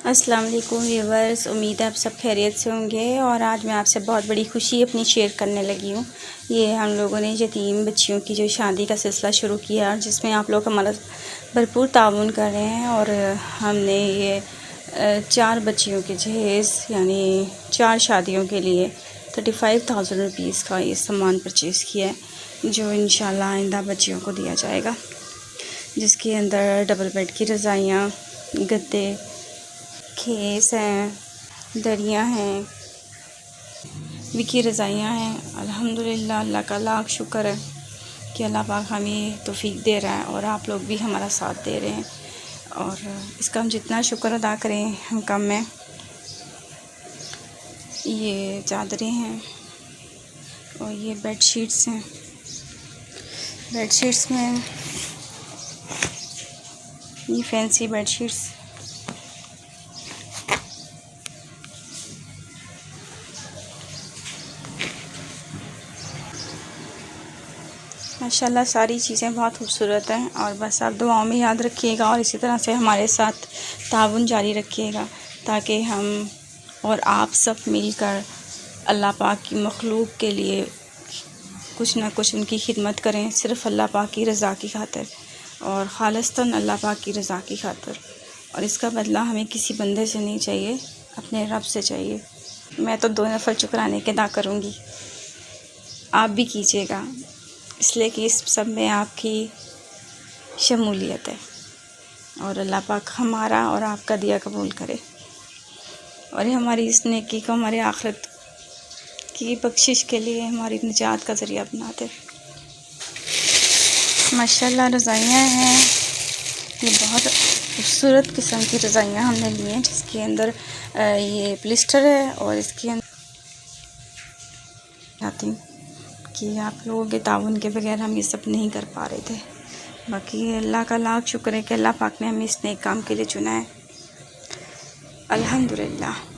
अस्सलाम वालेकुम व्यूवर्स, उम्मीद है आप सब खैरियत से होंगे। और आज मैं आपसे बहुत बड़ी खुशी अपनी शेयर करने लगी हूँ। ये हम लोगों ने यतीम बच्चियों की जो शादी का सिलसिला शुरू किया और जिसमें आप लोग हमारा भरपूर ताउन कर रहे हैं। और हमने ये 4 बच्चियों के जहेज़ यानी 4 शादियों के लिए 35,000 रुपीज़ का ये सामान परचेज़ किया है, जो इंशाल्लाह आइंदा बच्चियों को दिया जाएगा, जिसके अंदर डबल बेड की रज़ाइयाँ, गद्दे, खेस हैं, दरियाँ हैं, विकी रज़ाइयाँ हैं। अल्हम्दुलिल्लाह, अल्लाह का लाख शुक्र है कि अल्लाह पाक हमें तौफीक दे रहा है और आप लोग भी हमारा साथ दे रहे हैं। और इसका हम जितना शुक्र अदा करें हम कम है। ये चादरें हैं और ये बेडशीट्स हैं। बेडशीट्स में ये फैंसी बेडशीट्स, माशाल्लाह सारी चीज़ें बहुत खूबसूरत हैं। और बस आप दुआओं में याद रखिएगा और इसी तरह से हमारे साथ ताउन जारी रखिएगा, ताकि हम और आप सब मिलकर अल्लाह पाक की मखलूक के लिए कुछ ना कुछ उनकी खिदमत करें, सिर्फ़ अल्लाह पाक की रज़ा की खातिर और ख़ालिस्तन अल्लाह पाक की रज़ा की खातिर। और इसका बदला हमें किसी बंदे से नहीं चाहिए, अपने रब से चाहिए। मैं तो 2 नफ़ल शुक्राने के अदा करूँगी, आप भी कीजिएगा, इसलिए कि इस सब में आपकी शमूलियत है। और अल्लाह पाक हमारा और आपका दिया कबूल करे और हमारी इस नेकी को हमारे आखिरत की बख्शिश के लिए हमारी निजात का ज़रिया बना दे। माशाल्लाह रज़ाइयाँ हैं, ये बहुत खूबसूरत किस्म की रज़ाइयाँ हमने ली हैं, जिसके अंदर ये प्लिस्टर है। और इसके अंदर चाहती हूँ कि आप लोगों के ताउन के बगैर हम ये सब नहीं कर पा रहे थे। बाकी अल्लाह का लाख शुक्र है कि अल्लाह पाक ने हमें इस नेक काम के लिए चुना है। अल्हम्दुलिल्लाह।